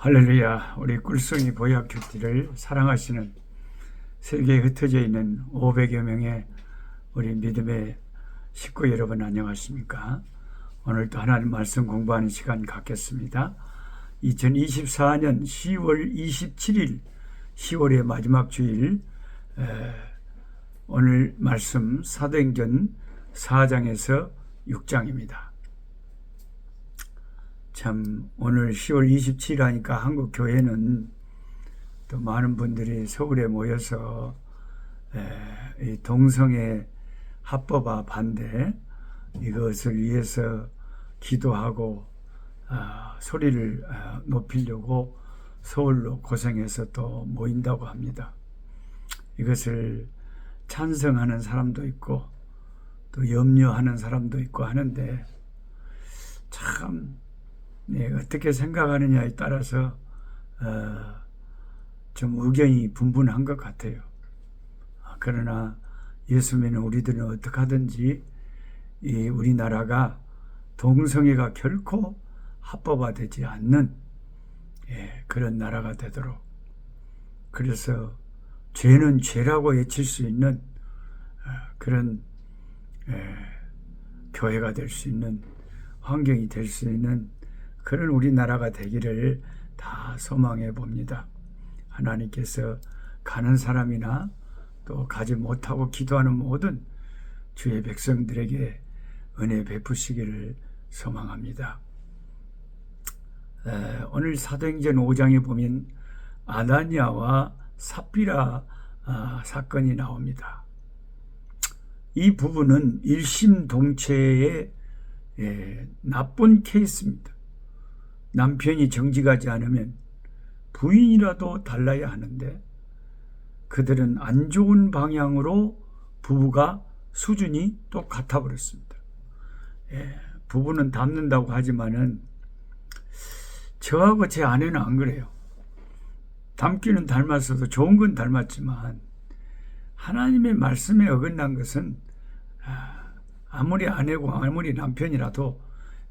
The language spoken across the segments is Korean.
할렐루야. 우리 꿀송이 보약 큐티를 사랑하시는 세계에 흩어져 있는 500여 명의 우리 믿음의 식구 여러분, 안녕하십니까? 오늘도 하나님 말씀 공부하는 시간 갖겠습니다. 2024년 10월 27일 10월의 마지막 주일, 오늘 말씀 사도행전 4장에서 6장입니다. 참, 오늘 10월 27일 하니까 한국 교회는 또 많은 분들이 서울에 모여서 이 동성애 합법화 반대 이것을 위해서 기도하고 소리를 높이려고 서울로 고생해서 또 모인다고 합니다. 이것을 찬성하는 사람도 있고 또 염려하는 사람도 있고 하는데, 참 어떻게 생각하느냐에 따라서 좀 의견이 분분한 것 같아요. 그러나 예수 믿는 우리들은 어떻게 하든지 이 우리나라가 동성애가 결코 합법화되지 않는 그런 나라가 되도록, 그래서 죄는 죄라고 외칠 수 있는 그런 교회가 될 수 있는, 환경이 될 수 있는 그런 우리나라가 되기를 다 소망해 봅니다. 하나님께서 가는 사람이나 또 가지 못하고 기도하는 모든 주의 백성들에게 은혜 베푸시기를 소망합니다. 오늘 사도행전 5장에 보면 아나니아와 삽비라 사건이 나옵니다. 이 부분은 일심동체의 나쁜 케이스입니다. 남편이 정직하지 않으면 부인이라도 달라야 하는데 그들은 안 좋은 방향으로 부부가 수준이 또 같아 버렸습니다. 부부는 닮는다고 하지만은 저하고 제 아내는 안 그래요. 닮기는 닮았어도 좋은 건 닮았지만 하나님의 말씀에 어긋난 것은 아무리 아내고 아무리 남편이라도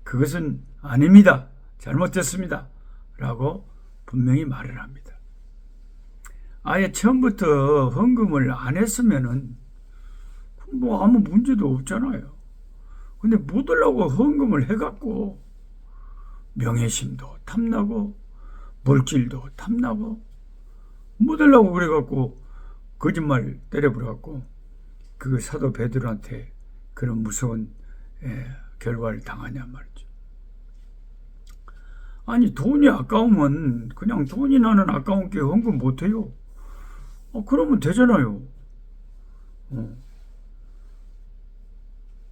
그것은 아닙니다, 잘못됐습니다 라고 분명히 말을 합니다. 아예 처음부터 헌금을 안 했으면은 뭐 아무 문제도 없잖아요. 근데 묻으려고 헌금을 해갖고 명예심도 탐나고 물질도 탐나고 묻으려고 그래갖고 거짓말 때려버려갖고 그 사도 베드로한테 그런 무서운 결과를 당하냐 말이죠. 아니, 돈이 아까우면 그냥 돈이 나는 아까운 게 헌금 못해요. 그러면 되잖아요.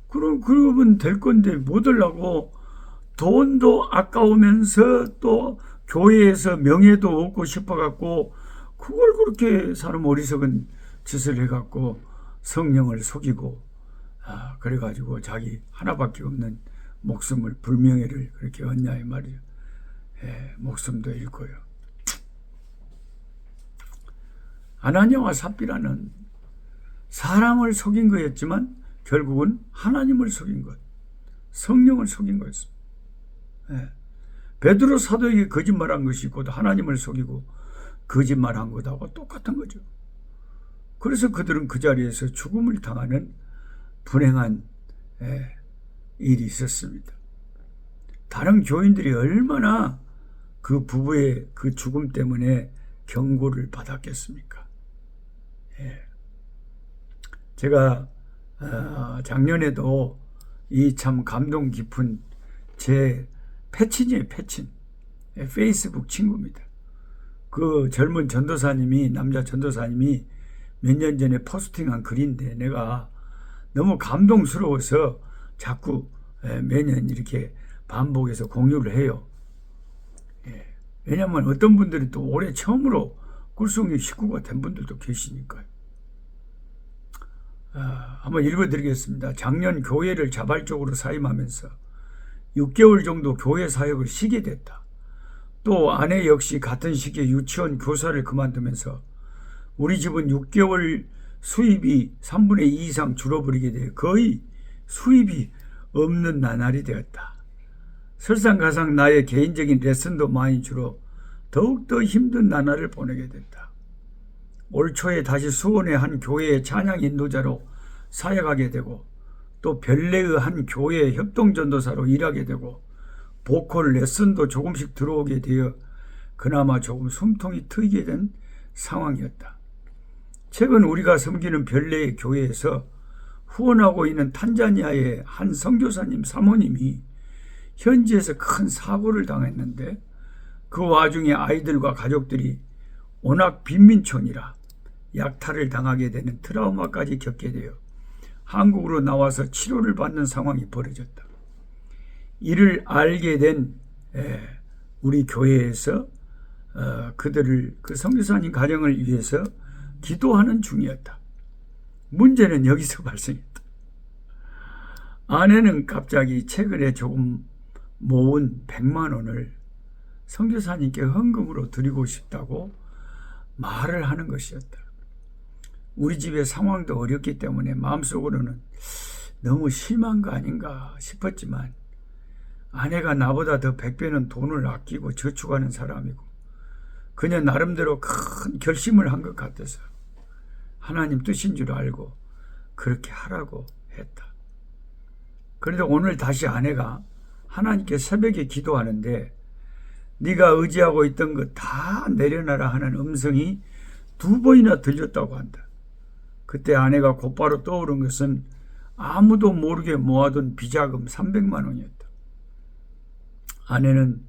그러면 될 건데 못 하려고 돈도 아까우면서 또 교회에서 명예도 얻고 싶어갖고 그걸 그렇게 사람 어리석은 짓을 해갖고 성령을 속이고 그래가지고 자기 하나밖에 없는 목숨을, 불명예를 그렇게 얻냐 이 말이죠. 목숨도 잃고요. 아나니아와 삽비라는 사람을 속인 거였지만 결국은 하나님을 속인 것, 성령을 속인 거였습니다. 베드로 사도에게 거짓말한 것이 곧 하나님을 속이고 거짓말한 것하고 똑같은 거죠. 그래서 그들은 그 자리에서 죽음을 당하는 불행한 일이 있었습니다. 다른 교인들이 얼마나 그 부부의 그 죽음 때문에 경고를 받았겠습니까? 제가 작년에도 이 참 감동 깊은 제 패친이에요, 패친. 페이스북 친구입니다. 그 젊은 전도사님이, 남자 전도사님이 몇 년 전에 포스팅한 글인데 내가 너무 감동스러워서 자꾸 매년 이렇게 반복해서 공유를 해요. 왜냐하면 어떤 분들이 또 올해 처음으로 꿀송이 식구가 된 분들도 계시니까요. 한번 읽어드리겠습니다. 작년 교회를 자발적으로 사임하면서 6개월 정도 교회 사역을 쉬게 됐다. 또 아내 역시 같은 시기에 유치원 교사를 그만두면서 우리 집은 6개월 수입이 3분의 2 이상 줄어버리게 돼 거의 수입이 없는 나날이 되었다. 설상가상 나의 개인적인 레슨도 많이 줄어 더욱더 힘든 나날을 보내게 됐다. 올 초에 다시 수원의 한 교회의 찬양 인도자로 사역하게 되고 또 별내의 한 교회의 협동전도사로 일하게 되고 보컬 레슨도 조금씩 들어오게 되어 그나마 조금 숨통이 트이게 된 상황이었다. 최근 우리가 섬기는 별내의 교회에서 후원하고 있는 탄자니아의 한 선교사님 사모님이 현지에서 큰 사고를 당했는데 그 와중에 아이들과 가족들이 워낙 빈민촌이라 약탈을 당하게 되는 트라우마까지 겪게 되어 한국으로 나와서 치료를 받는 상황이 벌어졌다. 이를 알게 된 우리 교회에서 그들을 그 선교사님 가정을 위해서 기도하는 중이었다. 문제는 여기서 발생했다. 아내는 갑자기 최근에 조금 모은 100만 원을 선교사님께 헌금으로 드리고 싶다고 말을 하는 것이었다. 우리 집의 상황도 어렵기 때문에 마음속으로는 너무 심한 거 아닌가 싶었지만 아내가 나보다 더 100배는 돈을 아끼고 저축하는 사람이고 그녀 나름대로 큰 결심을 한 것 같아서 하나님 뜻인 줄 알고 그렇게 하라고 했다. 그런데 오늘 다시 아내가 하나님께 새벽에 기도하는데 네가 의지하고 있던 것 다 내려놔라 하는 음성이 2번이나 들렸다고 한다. 그때 아내가 곧바로 떠오른 것은 아무도 모르게 모아둔 비자금 300만 원이었다. 아내는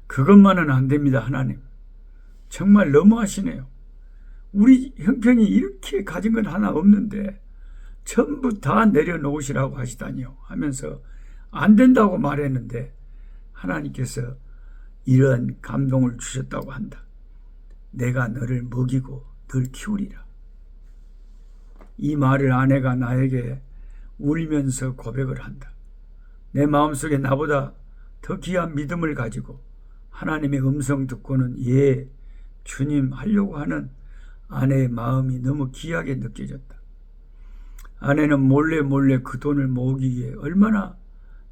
그것만은 안 됩니다, 하나님. 정말 너무하시네요. 우리 형편이 이렇게 가진 건 하나 없는데 전부 다 내려놓으시라고 하시다니요 하면서 안 된다고 말했는데 하나님께서 이런 감동을 주셨다고 한다. 내가 너를 먹이고 널 키우리라. 이 말을 아내가 나에게 울면서 고백을 한다. 내 마음속에 나보다 더 귀한 믿음을 가지고 하나님의 음성 듣고는 예, 주님 하려고 하는 아내의 마음이 너무 귀하게 느껴졌다. 아내는 몰래 그 돈을 모으기 위해 얼마나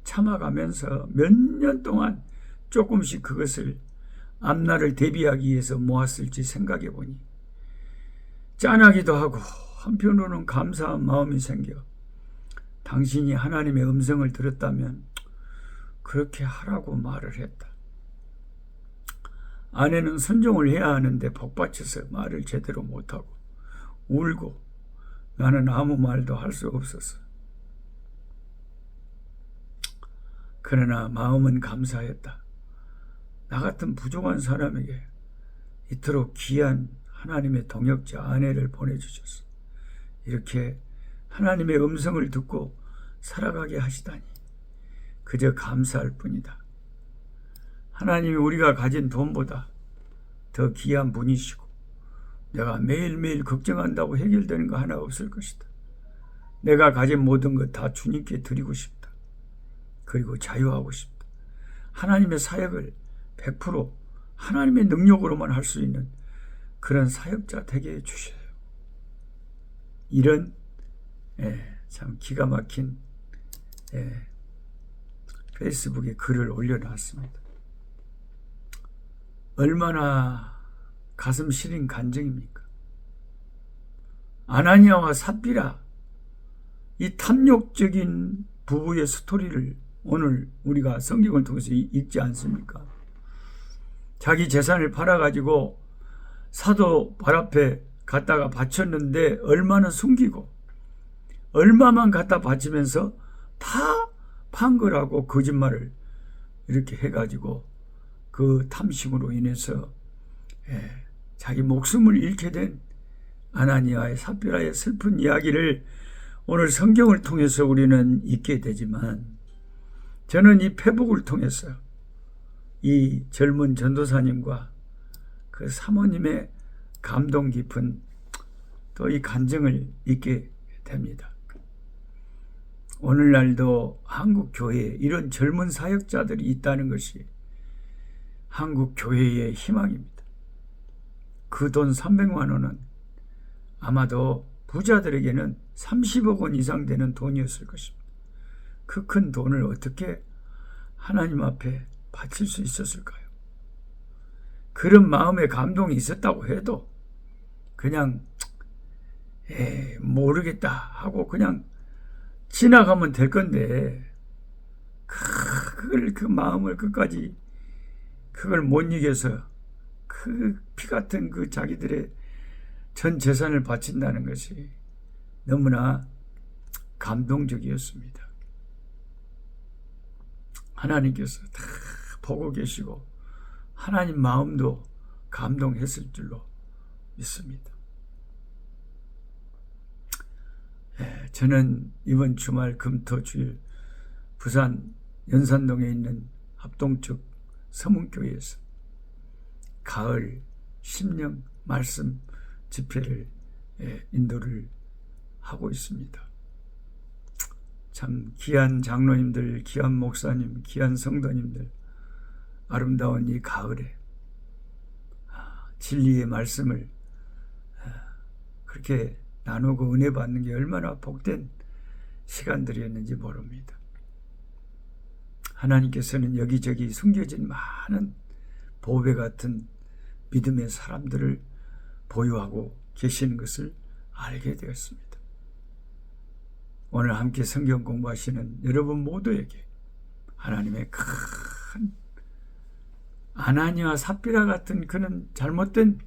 참아가면서 몇 년 동안 조금씩 그것을 앞날을 대비하기 위해서 모았을지 생각해 보니 짠하기도 하고 한편으로는 감사한 마음이 생겨 당신이 하나님의 음성을 들었다면 그렇게 하라고 말을 했다. 아내는 순종을 해야 하는데 복받쳐서 말을 제대로 못하고 울고 나는 아무 말도 할 수 없었어. 그러나 마음은 감사했다. 나 같은 부족한 사람에게 이토록 귀한 하나님의 동역자 아내를 보내주셨어. 이렇게 하나님의 음성을 듣고 살아가게 하시다니 그저 감사할 뿐이다. 하나님이 우리가 가진 돈보다 더 귀한 분이시고 내가 매일매일 걱정한다고 해결되는 거 하나 없을 것이다. 내가 가진 모든 것 다 주님께 드리고 싶다. 그리고 자유하고 싶다. 하나님의 사역을 100% 하나님의 능력으로만 할 수 있는 그런 사역자 되게 해주셔요. 이런 참 기가 막힌 페이스북에 글을 올려놨습니다. 얼마나 가슴 시린 간증입니까? 아나니아와 삽비라, 이 탐욕적인 부부의 스토리를 오늘 우리가 성경을 통해서 읽지 않습니까? 자기 재산을 팔아가지고 사도 발 앞에 갖다가 바쳤는데 얼마나 숨기고 얼마만 갖다 바치면서 다 판 거라고 거짓말을 이렇게 해가지고 그 탐심으로 인해서 자기 목숨을 잃게 된 아나니아의 삽비라의 슬픈 이야기를 오늘 성경을 통해서 우리는 읽게 되지만 저는 이 페북을 통해서 이 젊은 전도사님과 그 사모님의 감동 깊은 또 이 간증을 읽게 됩니다. 오늘날도 한국 교회에 이런 젊은 사역자들이 있다는 것이 한국 교회의 희망입니다. 그 돈 300만 원은 아마도 부자들에게는 30억 원 이상 되는 돈이었을 것입니다. 그 큰 돈을 어떻게 하나님 앞에 바칠 수 있었을까요? 그런 마음의 감동이 있었다고 해도 그냥 모르겠다 하고 그냥 지나가면 될 건데 그걸 그 마음을 끝까지 그걸 못 이겨서 그 피 같은 그 자기들의 전 재산을 바친다는 것이 너무나 감동적이었습니다. 하나님께서 다 보고 계시고 하나님 마음도 감동했을 줄로 믿습니다. 저는 이번 주말 금토주일 부산 연산동에 있는 합동측 서문교회에서 가을 심령 말씀 집회를 인도를 하고 있습니다. 참 귀한 장로님들, 귀한 목사님, 귀한 성도님들, 아름다운 이 가을에 진리의 말씀을 그렇게 나누고 은혜 받는 게 얼마나 복된 시간들이었는지 모릅니다. 하나님께서는 여기저기 숨겨진 많은 보배 같은 믿음의 사람들을 보유하고 계시는 것을 알게 되었습니다. 오늘 함께 성경 공부하시는 여러분 모두에게 하나님의 큰 아나니와 삽비라 같은 그런 잘못된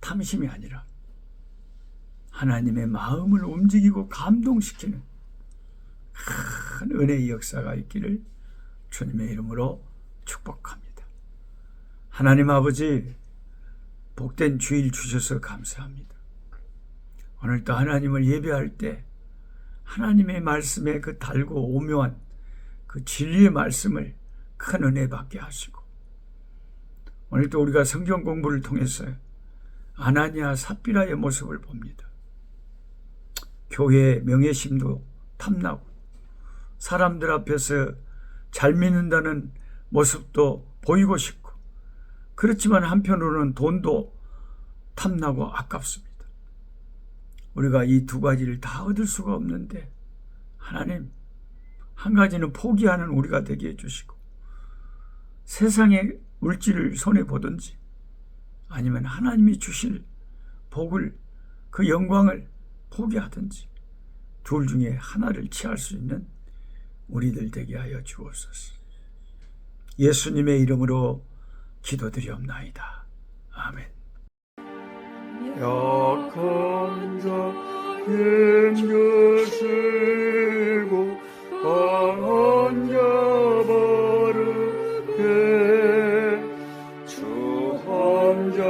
탐심이 아니라 하나님의 마음을 움직이고 감동시키는 큰 은혜의 역사가 있기를 주님의 이름으로 축복합니다. 하나님 아버지, 복된 주일 주셔서 감사합니다. 오늘도 하나님을 예배할 때 하나님의 말씀에 그 달고 오묘한 그 진리의 말씀을 큰 은혜 받게 하시고, 오늘도 우리가 성경 공부를 통해서 아나니아 삽비라의 모습을 봅니다. 교회의 명예심도 탐나고 사람들 앞에서 잘 믿는다는 모습도 보이고 싶고, 그렇지만 한편으로는 돈도 탐나고 아깝습니다. 우리가 이 두 가지를 다 얻을 수가 없는데 하나님, 한 가지는 포기하는 우리가 되게 해주시고 세상의 물질을 손해보든지 아니면 하나님이 주실 복을, 그 영광을 포기하든지 둘 중에 하나를 취할 수 있는 우리들 되게 하여 주옵소서. 예수님의 이름으로 기도드리옵나이다. 아멘. 약한 자 힘주시고 강한 자 바르게 주함자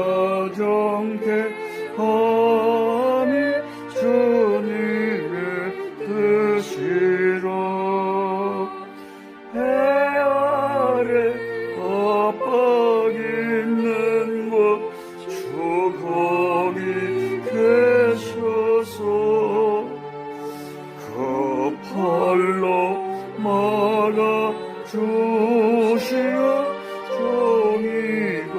정태함이 주님의 뜻이라. 해 아래 압박 있는 곳 주 거기 계셔서 그 팔로 막아 주시어 정의가